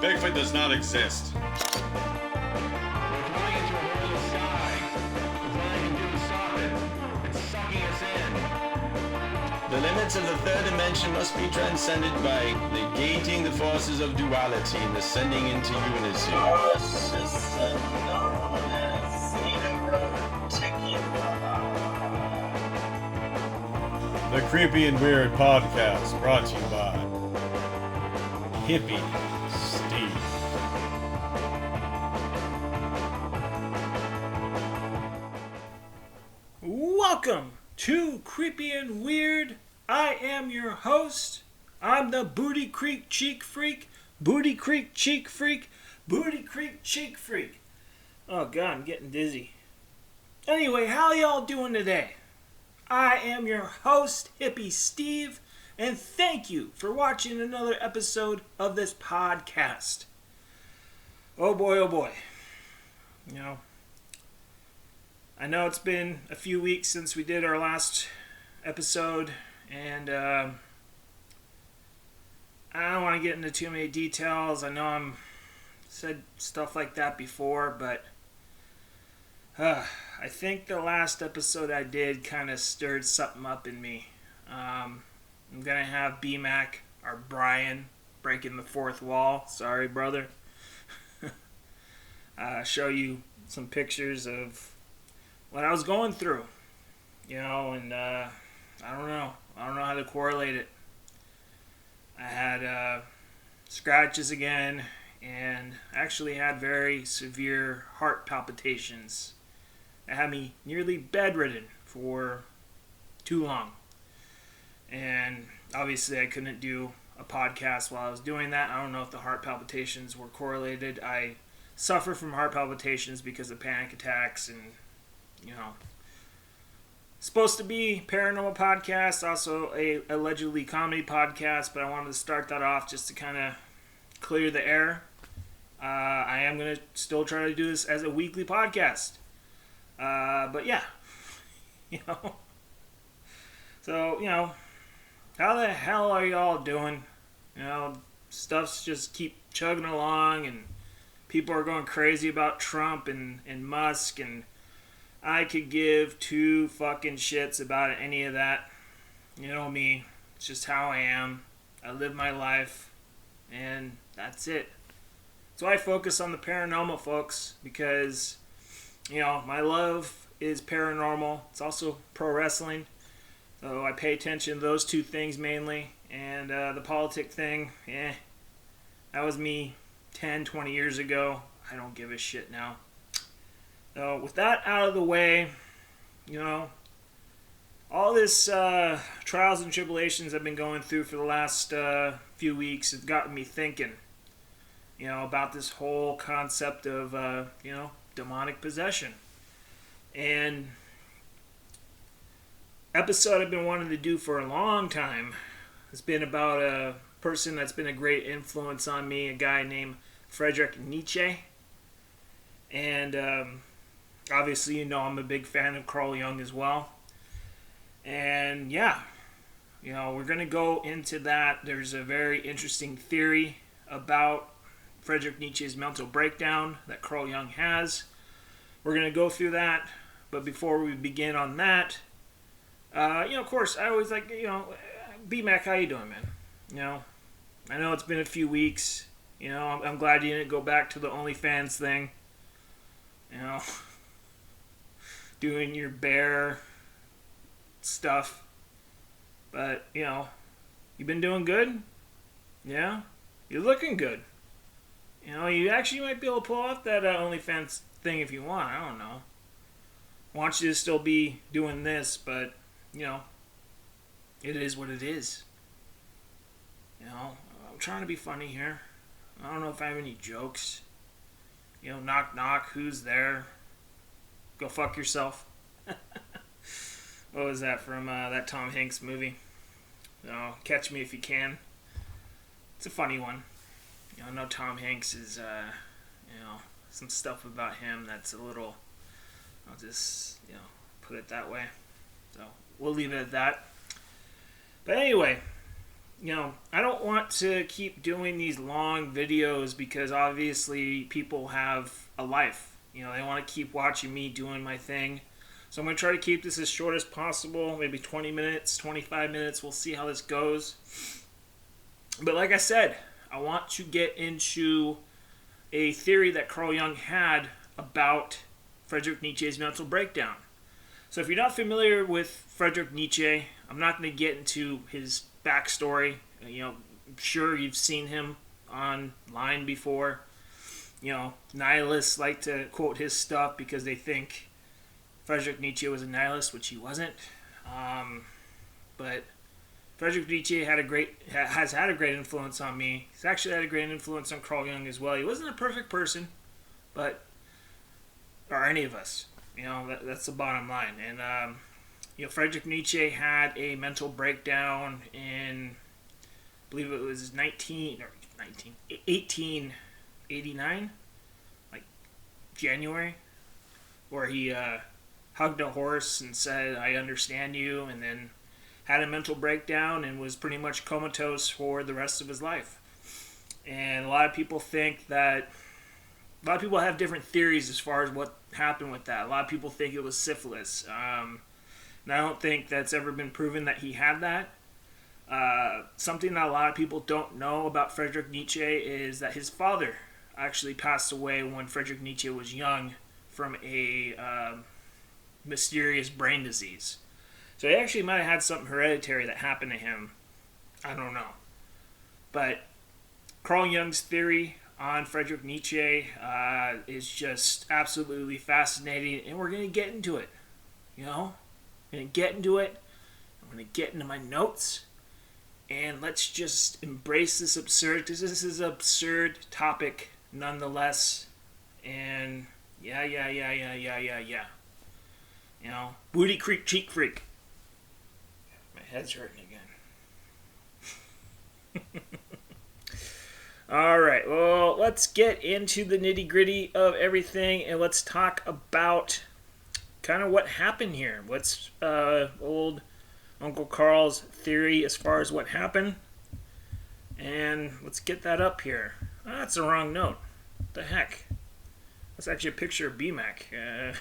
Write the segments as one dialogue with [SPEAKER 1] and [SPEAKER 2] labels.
[SPEAKER 1] Bigfoot does not exist.
[SPEAKER 2] We're flying into a hole in the sky. There's nothing I can do to stop it. It's sucking us in.
[SPEAKER 3] The limits of the third dimension must be transcended by negating the forces of duality and ascending into unity.
[SPEAKER 1] The Creepy and Weird Podcast, brought to you by Hippie Steve.
[SPEAKER 4] Welcome to Creepy and Weird. I am your host. I'm the Booty Creek Cheek Freak. Booty Creek Cheek Freak. Booty Creek Cheek Freak. Oh God, I'm getting dizzy. Anyway, how y'all doing today? I am your host, Hippie Steve, and thank you for watching another episode of this podcast. Oh boy, oh boy. I know it's been a few weeks since we did our last episode, and I don't want to get into too many details. I know I'm said stuff like that before, but I think the last episode I did kind of stirred something up in me. I'm going to have B-Mac, or Brian, breaking the fourth wall. Sorry, brother. Show you some pictures of what I was going through. And I don't know. I don't know how to correlate it. I had scratches again, and actually had very severe heart palpitations. It had me nearly bedridden for too long. And obviously I couldn't do a podcast while I was doing that. I don't know if the heart palpitations were correlated. I suffer from heart palpitations because of panic attacks and, supposed to be paranormal podcast, also a allegedly comedy podcast, but I wanted to start that off just to kind of clear the air. I am going to still try to do this as a weekly podcast. But yeah, So, how the hell are y'all doing? Stuff's just keep chugging along, and people are going crazy about Trump and Musk, and I could give two fucking shits about any of that. You know me, it's just how I am. I live my life, and that's it. So I focus on the paranormal, folks, because my love is paranormal. It's also pro wrestling. So I pay attention to those two things mainly. And the politic thing, that was me 10, 20 years ago. I don't give a shit now. So with that out of the way, all this trials and tribulations I've been going through for the last few weeks has gotten me thinking, about this whole concept of, demonic possession. And episode I've been wanting to do for a long time has been about a person that's been a great influence on me, a guy named Friedrich Nietzsche. And obviously, I'm a big fan of Carl Jung as well. And we're going to go into that. There's a very interesting theory about Friedrich Nietzsche's mental breakdown that Carl Jung has. We're going to go through that, but before we begin on that, of course, I always like, B-Mac, how you doing, man? I know it's been a few weeks, I'm glad you didn't go back to the OnlyFans thing, doing your bear stuff, but, you've been doing good, yeah, you're looking good, you actually might be able to pull off that OnlyFans thing if you want. I don't know. I want you to still be doing this, but it is what it is. I'm trying to be funny here. I don't know if I have any jokes. Knock knock, who's there? Go fuck yourself. what was that from that Tom Hanks movie? Catch Me If You Can. It's a funny one. I know Tom Hanks is, some stuff about him that's a little, I'll just, put it that way. So we'll leave it at that. But anyway, I don't want to keep doing these long videos because obviously people have a life. They want to keep watching me doing my thing. So I'm going to try to keep this as short as possible, maybe 20 minutes, 25 minutes. We'll see how this goes. But like I said, I want to get into a theory that Carl Jung had about Friedrich Nietzsche's mental breakdown. So if you're not familiar with Friedrich Nietzsche, I'm not going to get into his backstory. I'm sure you've seen him online before. Nihilists like to quote his stuff because they think Friedrich Nietzsche was a nihilist, which he wasn't. But Friedrich Nietzsche has had a great influence on me. He's actually had a great influence on Carl Jung as well. He wasn't a perfect person, or any of us. That's the bottom line. And Friedrich Nietzsche had a mental breakdown in, I believe it was 1889, like January, where he hugged a horse and said, "I understand you," and then had a mental breakdown and was pretty much comatose for the rest of his life. And a lot of people have different theories as far as what happened with that. A lot of people think it was syphilis. And I don't think that's ever been proven that he had that. Something that a lot of people don't know about Friedrich Nietzsche is that his father actually passed away when Friedrich Nietzsche was young from a mysterious brain disease. So he actually might have had something hereditary that happened to him. I don't know. But Carl Jung's theory on Friedrich Nietzsche is just absolutely fascinating, and we're going to get into it. We're going to get into it. I'm going to get into my notes, and let's just embrace this absurd, because this is an absurd topic nonetheless. And yeah. Booty creek, cheek freak. My head's hurting again. All right, well, let's get into the nitty-gritty of everything, and let's talk about kind of what happened here. What's old Uncle Carl's theory as far as what happened? And let's get that up here. Oh, that's the wrong note. What the heck? That's actually a picture of BMAC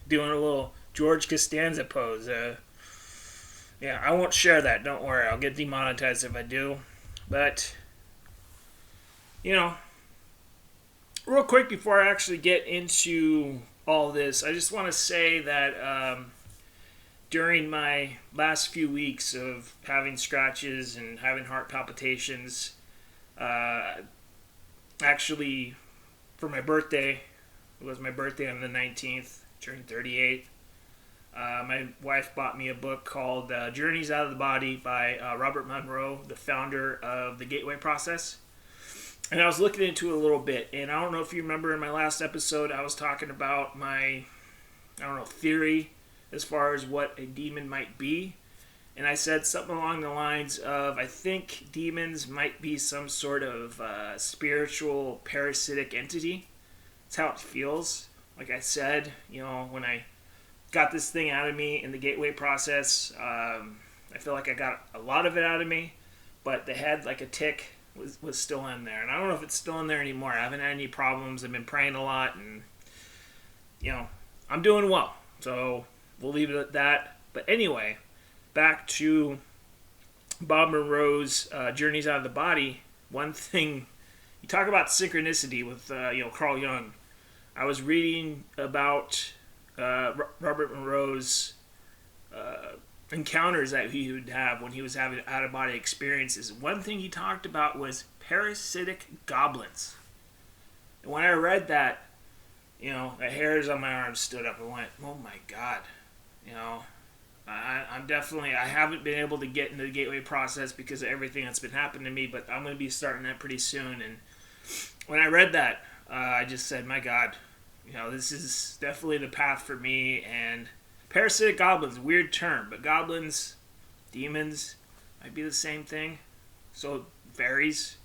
[SPEAKER 4] doing a little George Costanza pose. Yeah, I won't share that. Don't worry. I'll get demonetized if I do. But real quick before I actually get into all this, I just want to say that during my last few weeks of having scratches and having heart palpitations, actually, for my birthday, it was my birthday on the 19th, turned 38. My wife bought me a book called Journeys Out of the Body by Robert Monroe, the founder of the Gateway Process. And I was looking into it a little bit, and I don't know if you remember in my last episode, I was talking about my, theory as far as what a demon might be. And I said something along the lines of, I think demons might be some sort of spiritual parasitic entity. That's how it feels. Like I said, when I got this thing out of me in the Gateway Process, I feel like I got a lot of it out of me, but the head, like a tick, was still in there. And I don't know if it's still in there anymore. I haven't had any problems. I've been praying a lot, and I'm doing well. So we'll leave it at that. But anyway, back to Bob Monroe's Journeys Out of the Body. One thing, you talk about synchronicity with Carl Jung. I was reading about Robert Monroe's encounters that he would have when he was having out-of-body experiences. One thing he talked about was parasitic goblins. And when I read that, the hairs on my arms stood up and went, oh my God. I haven't been able to get into the Gateway Process because of everything that's been happening to me, but I'm going to be starting that pretty soon. And when I read that, I just said, my God, this is definitely the path for me. And Parasitic goblins, weird term, but goblins, demons, might be the same thing. So it varies.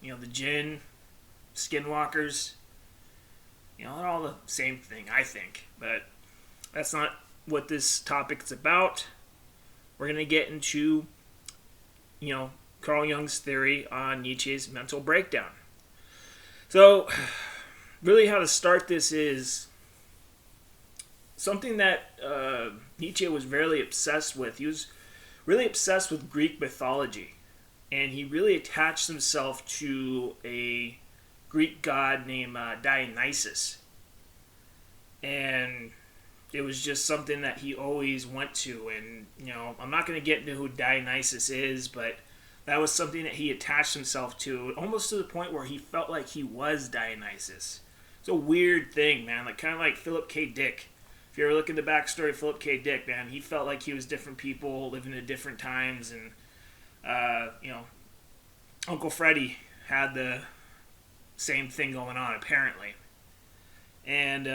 [SPEAKER 4] The jinn, skinwalkers, they're all the same thing, I think. But that's not what this topic is about. We're going to get into, Carl Jung's theory on Nietzsche's mental breakdown. So, really how to start this is something that Nietzsche was very obsessed with. He was really obsessed with Greek mythology. And he really attached himself to a Greek god named Dionysus. And it was just something that he always went to. And, I'm not going to get into who Dionysus is, but that was something that he attached himself to, almost to the point where he felt like he was Dionysus. It's a weird thing, man. Kind of like Philip K. Dick. If you ever look at the backstory of Philip K. Dick, man, he felt like he was different people, living at different times, and, Uncle Freddie had the same thing going on, apparently. And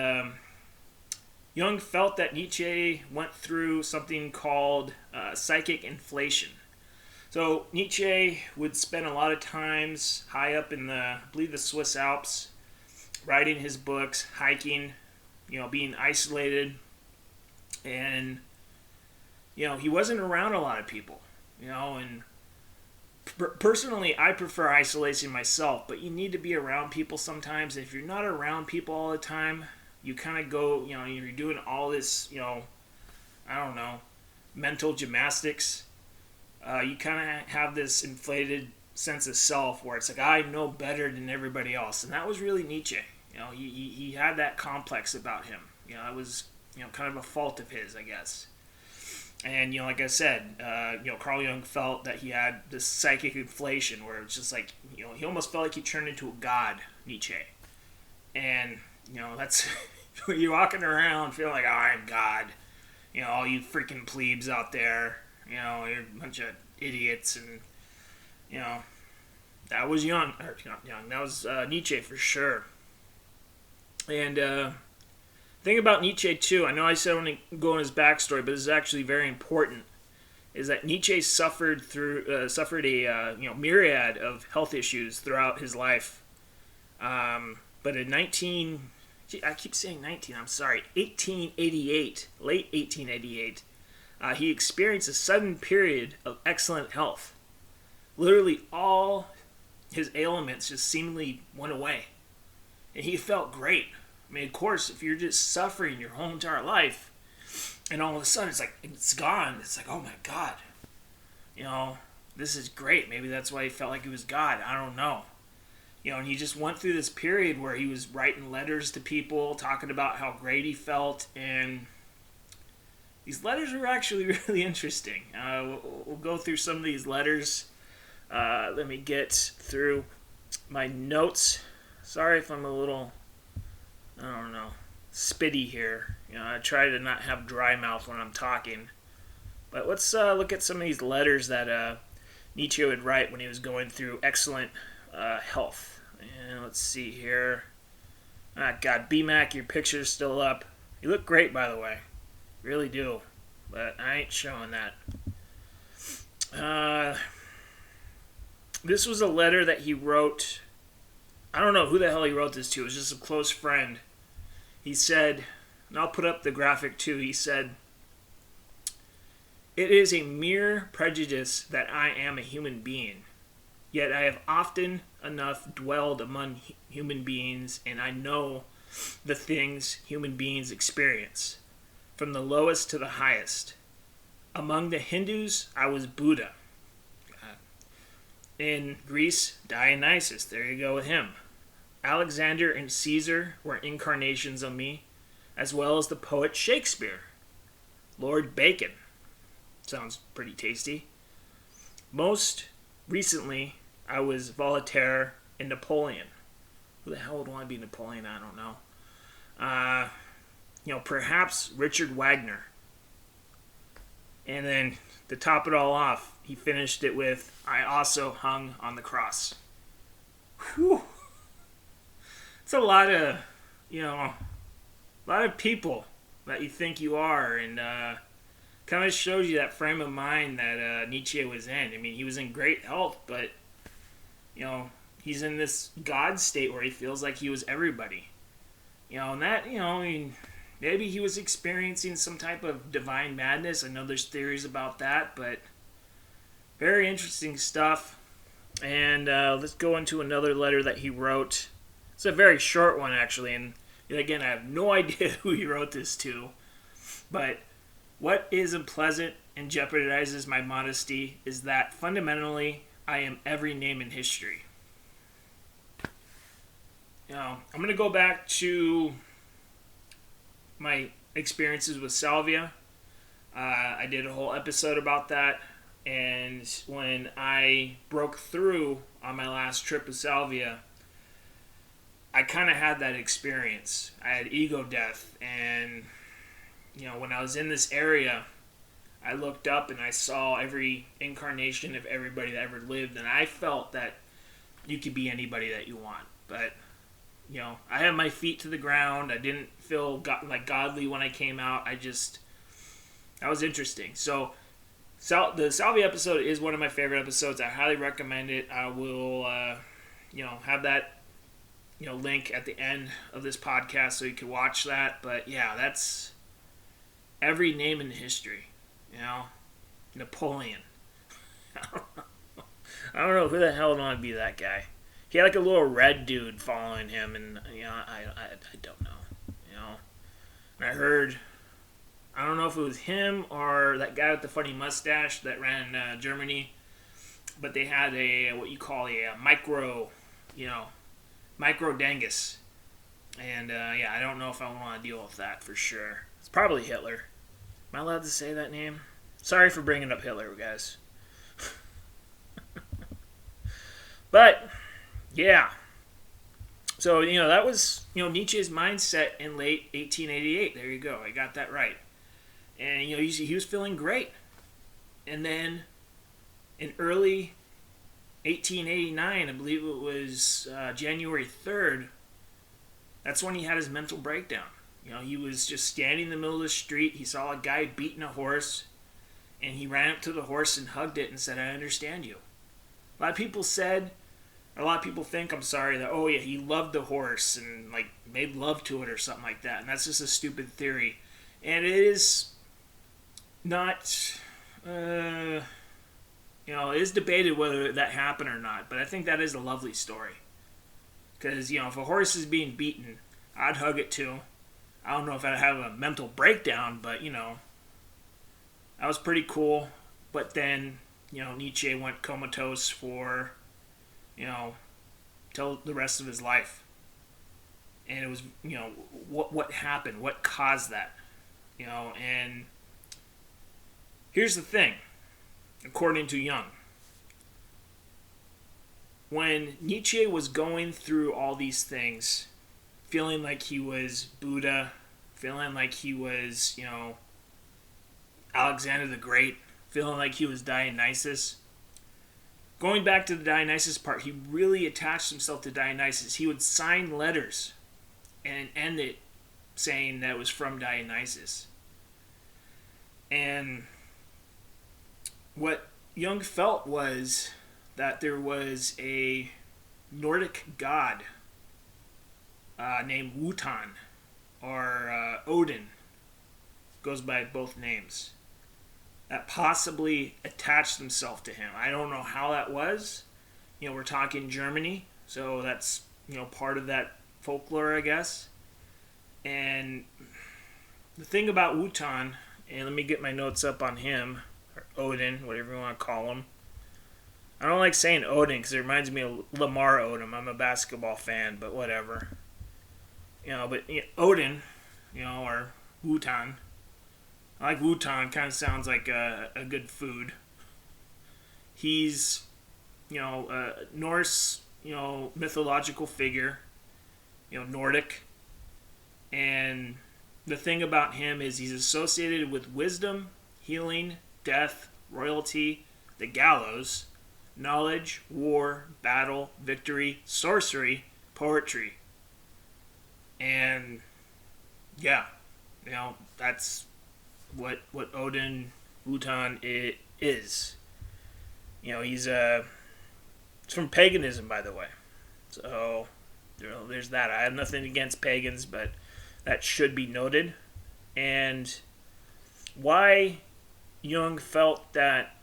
[SPEAKER 4] Jung felt that Nietzsche went through something called psychic inflation. So Nietzsche would spend a lot of times high up in I believe the Swiss Alps, writing his books, hiking, being isolated. And, he wasn't around a lot of people, and personally, I prefer isolation myself, but you need to be around people sometimes. If you're not around people all the time, you kind of go, you're doing all this, mental gymnastics. You kind of have this inflated sense of self where it's like, I know better than everybody else. And that was really Nietzsche. He had that complex about him. It was, kind of a fault of his, I guess. And, like I said, Carl Jung felt that he had this psychic inflation where it's just like, he almost felt like he turned into a god, Nietzsche. And, that's, you're walking around feeling like, oh, I'm God. All you freaking plebes out there, you're a bunch of idiots. And, that was Jung, or not Jung, that was Nietzsche for sure. And, thing about Nietzsche too, I know I said I want to go on his backstory, but this is actually very important, is that Nietzsche suffered a myriad of health issues throughout his life. But in 1888, late 1888, he experienced a sudden period of excellent health. Literally all his ailments just seemingly went away. And he felt great. I mean, of course, if you're just suffering your whole entire life, and all of a sudden it's gone, it's like, oh my God, this is great. Maybe that's why he felt like he was God. I don't know. And he just went through this period where he was writing letters to people, talking about how great he felt, and these letters were actually really interesting. We'll go through some of these letters. Let me get through my notes. Sorry if I'm a little, spitty here. I try to not have dry mouth when I'm talking. But let's look at some of these letters that Nietzsche would write when he was going through excellent health. And let's see here. God, B-Mac, your picture's still up. You look great, by the way. Really do. But I ain't showing that. This was a letter that he wrote. I don't know who the hell he wrote this to. It was just a close friend. He said, and I'll put up the graphic too. He said, "It is a mere prejudice that I am a human being. Yet I have often enough dwelled among human beings, and I know the things human beings experience, from the lowest to the highest. Among the Hindus, I was Buddha. In Greece, Dionysus, there you go with him. Alexander and Caesar were incarnations of me, as well as the poet Shakespeare. Lord Bacon. Sounds pretty tasty. Most recently, I was Voltaire and Napoleon." Who the hell would want to be Napoleon? I don't know. Perhaps Richard Wagner. And then, to top it all off, he finished it with, "I also hung on the cross." Whew. It's a lot of, a lot of people that you think you are, and kind of shows you that frame of mind that Nietzsche was in. I mean, he was in great health, but he's in this God state where he feels like he was everybody. And that, I mean, maybe he was experiencing some type of divine madness. I know there's theories about that, but very interesting stuff. And let's go into another letter that he wrote. It's a very short one, actually, and again, I have no idea who he wrote this to, but what is unpleasant and jeopardizes my modesty is that fundamentally I am every name in history. I'm going to go back to my experiences with salvia. I did a whole episode about that, and when I broke through on my last trip with salvia, I kind of had that experience. I had ego death, and when I was in this area, I looked up and I saw every incarnation of everybody that ever lived, and I felt that you could be anybody that you want. But I had my feet to the ground. I didn't feel godly when I came out. That was interesting. So the Salvia episode is one of my favorite episodes. I highly recommend it. I will have that link at the end of this podcast so you can watch that. But yeah, that's every name in history. Napoleon. I don't know who the hell would want to be that guy. He had like a little red dude following him, and I don't know. And I heard, I don't know if it was him or that guy with the funny mustache that ran Germany, but they had what you call a micro dangus, and I don't know if I want to deal with that for sure. It's probably Hitler. Am I allowed to say that name? Sorry for bringing up Hitler, guys. But yeah, so that was Nietzsche's mindset in late 1888. There you go, I got that right. And he was feeling great, and then in early 1889, I believe it was January 3rd, that's when he had his mental breakdown. He was just standing in the middle of the street. He saw a guy beating a horse, and he ran up to the horse and hugged it and said, "I understand you." A lot of people think, that, oh yeah, he loved the horse and made love to it or something like that. And that's just a stupid theory. And it is not, it is debated whether that happened or not. But I think that is a lovely story. Because, if a horse is being beaten, I'd hug it too. I don't know if I'd have a mental breakdown, but, that was pretty cool. But then, Nietzsche went comatose for, till the rest of his life. And it was, what happened? What caused that? And here's the thing, according to Jung. When Nietzsche was going through all these things, feeling like he was Buddha, feeling like he was, Alexander the Great, feeling like he was Dionysus. Going back to the Dionysus part, he really attached himself to Dionysus. He would sign letters and end it saying that it was from Dionysus. And what Jung felt was that there was a Nordic god named Wotan, or Odin, goes by both names, that possibly attached himself to him. I don't know how that was. We're talking Germany, so that's, part of that folklore, I guess. And the thing about Wotan, and let me get my notes up on him, or Odin, whatever you want to call him. I don't like saying Odin because it reminds me of Lamar Odom. I'm a basketball fan, but whatever. Odin, or Wotan. I like Wotan, kind of sounds like a good food. He's, a Norse, mythological figure, Nordic. And the thing about him is he's associated with wisdom, healing, death, royalty, the gallows, knowledge, war, battle, victory, sorcery, poetry. And yeah, that's what Odin, Wotan is. He's it's from paganism, by the way. So there's that. I have nothing against pagans, but that should be noted. And why Jung felt that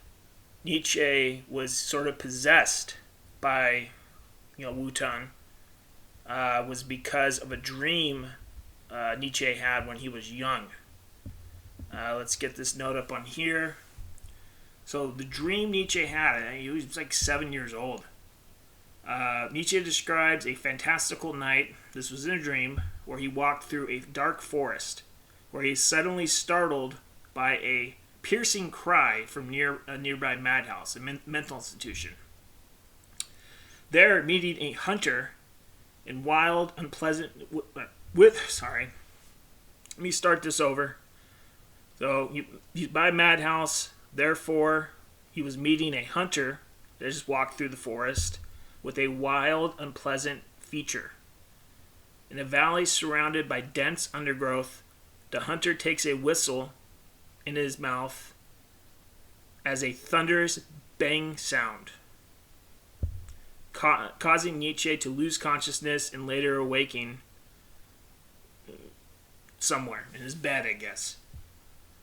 [SPEAKER 4] Nietzsche was sort of possessed by Wotan was because of a dream Nietzsche had when he was young. Let's get this note up on here. So the dream Nietzsche had, he was like 7 years old. Nietzsche describes a fantastical night, this was in a dream, where he walked through a dark forest, where he is suddenly startled by a piercing cry from a nearby madhouse, a mental institution. There, meeting a hunter in wild, unpleasant... Let me start this over. So, he's by a madhouse, therefore, he was meeting a hunter that just walked through the forest with a wild, unpleasant feature. In a valley surrounded by dense undergrowth, the hunter takes a whistle in his mouth as a thunderous bang sound, causing Nietzsche to lose consciousness and later awaking somewhere in his bed, I guess.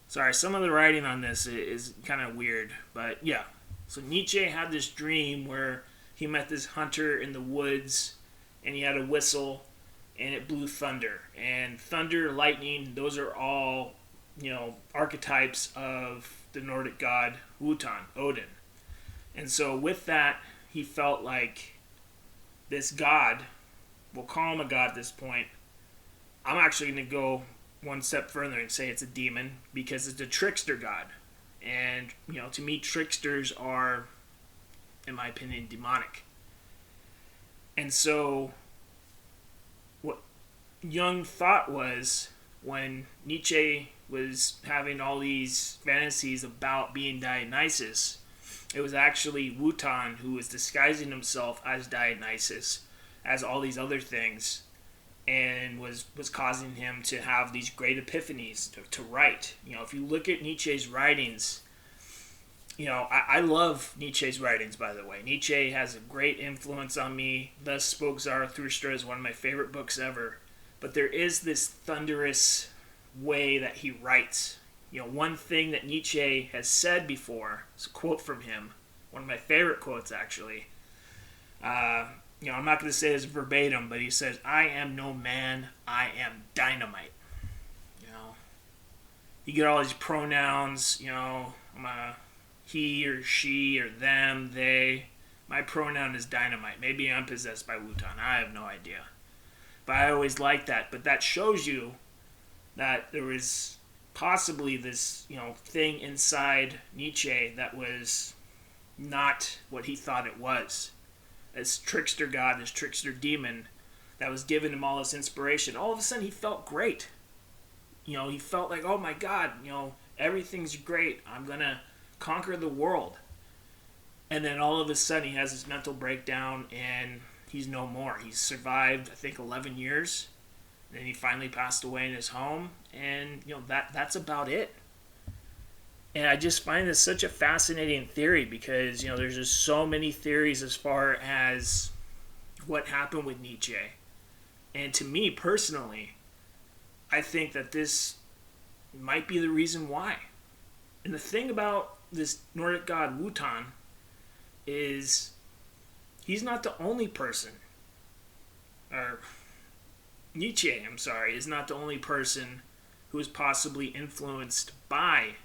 [SPEAKER 4] Sorry, some of the writing on this is kind of weird, but yeah. So Nietzsche had this dream where he met this hunter in the woods, and he had a whistle, and it blew thunder. And thunder, lightning, those are all, archetypes of the Nordic god Wotan, Odin. And so with that, he felt like this god, we'll call him a god at this point. I'm actually going to go one step further and say it's a demon because it's a trickster god. And, to me, tricksters are, in my opinion, demonic. And so what Jung thought was when Nietzsche was having all these fantasies about being Dionysus, it was actually Wotan who was disguising himself as Dionysus, as all these other things, and was causing him to have these great epiphanies to write. If you look at Nietzsche's writings, I love Nietzsche's writings, by the way. Nietzsche has a great influence on me. Thus Spoke Zarathustra is one of my favorite books ever. But there is this thunderous way that he writes. One thing that Nietzsche has said before, it's a quote from him, one of my favorite quotes, actually. I'm not going to say this verbatim, but he says, "I am no man, I am dynamite." You get all these pronouns, I'm a he or she or them, they. My pronoun is dynamite. Maybe I'm possessed by Wotan. I have no idea. But I always like that. But that shows you that there was possibly this, thing inside Nietzsche that was not what he thought it was. This trickster god, this trickster demon that was giving him all this inspiration. All of a sudden he felt great. He felt like, oh my God, everything's great. I'm going to conquer the world. And then all of a sudden he has this mental breakdown and he's no more. He's survived, I think, 11 years. And then he finally passed away in his home. And, that's about it. And I just find this such a fascinating theory because, there's just so many theories as far as what happened with Nietzsche. And to me, personally, I think that this might be the reason why. And the thing about this Nordic god Wotan is he's not the only person, or Nietzsche, is not the only person who is possibly influenced by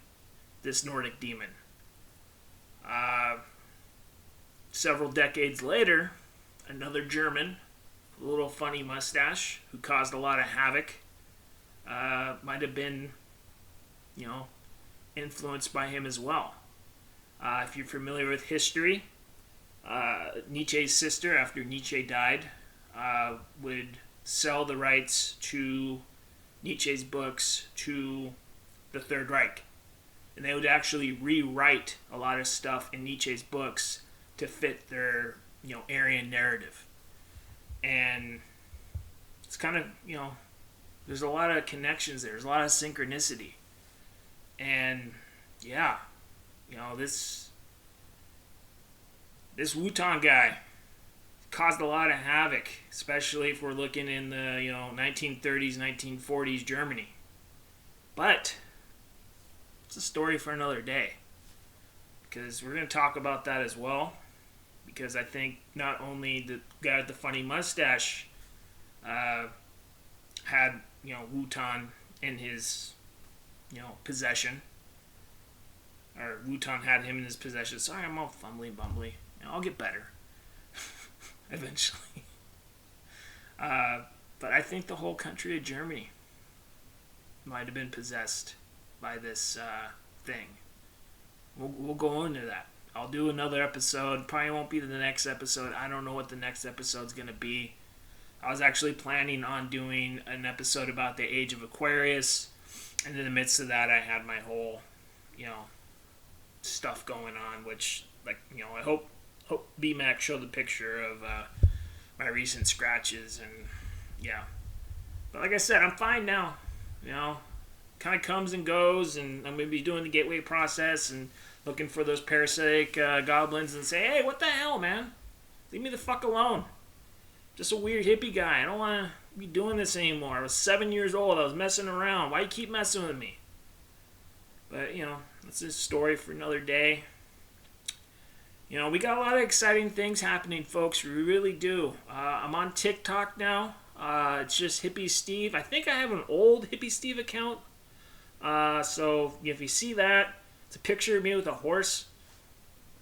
[SPEAKER 4] this Nordic demon. Several decades later, another German, a little funny mustache, who caused a lot of havoc, might have been, influenced by him as well. If you're familiar with history, Nietzsche's sister, after Nietzsche died, would sell the rights to Nietzsche's books to the Third Reich. And they would actually rewrite a lot of stuff in Nietzsche's books to fit their, Aryan narrative. And it's kind of, There's a lot of connections there. There's a lot of synchronicity. And yeah, this Wotan guy caused a lot of havoc, especially if we're looking in the 1930s, 1940s Germany. But it's a story for another day, because we're going to talk about that as well. Because I think not only the guy with the funny mustache had Wotan in his possession, or Wotan had him in his possession. Sorry, I'm all fumbly bumbly. I'll get better eventually. But I think the whole country of Germany might have been possessed by this thing. We'll go into that. I'll do another episode. Probably won't be the next episode. I don't know what the next episode's going to be. I was actually planning on doing an episode about the age of Aquarius. And in the midst of that, I had my whole, stuff going on, which, I hope B-Mac showed the picture of my recent scratches. And, yeah. But like I said, I'm fine now. Kind of comes and goes. And I'm going to be doing the gateway process and looking for those parasitic goblins and say, hey, what the hell, man? Leave me the fuck alone. Just a weird hippie guy. I don't want to be doing this anymore. I was 7 years old. I was messing around. Why you keep messing with me? But, that's a story for another day. We got a lot of exciting things happening, folks. We really do. I'm on TikTok now. It's just Hippie Steve. I think I have an old Hippie Steve account. So if you see that, it's a picture of me with a horse.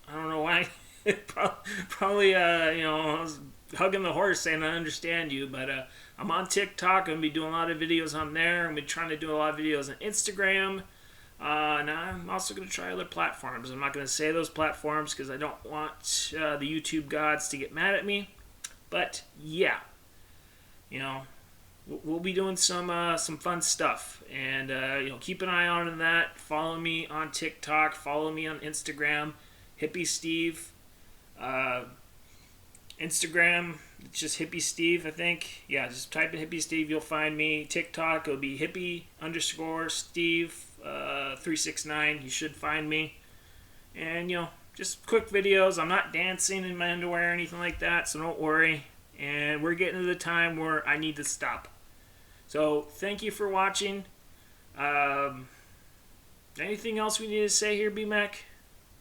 [SPEAKER 4] I don't know why. Probably, I was hugging the horse saying I understand you. But I'm on TikTok. I'm going to be doing a lot of videos on there. I'm going to be trying to do a lot of videos on Instagram. And I'm also going to try other platforms. I'm not going to say those platforms because I don't want the YouTube gods to get mad at me. But, yeah. We'll be doing some fun stuff, and keep an eye on that. Follow me on TikTok. Follow me on Instagram, Hippie Steve. Instagram, it's just Hippie Steve, I think. Yeah, just type in Hippie Steve, you'll find me. TikTok, it'll be Hippie_Steve369. You should find me. And just quick videos. I'm not dancing in my underwear or anything like that, so don't worry. And we're getting to the time where I need to stop. So, thank you for watching. Anything else we need to say here, B-Mac?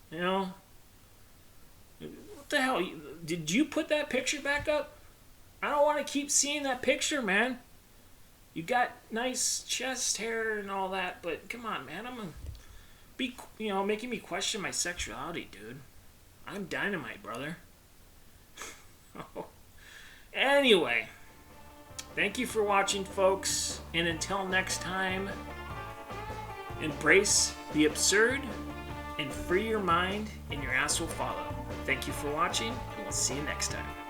[SPEAKER 4] What the hell? Did you put that picture back up? I don't want to keep seeing that picture, man. You got nice chest hair and all that, but come on, man. I'm gonna be, making me question my sexuality, dude. I'm dynamite, brother. Anyway. Thank you for watching, folks, and until next time, embrace the absurd and free your mind, and your ass will follow. Thank you for watching, and we'll see you next time.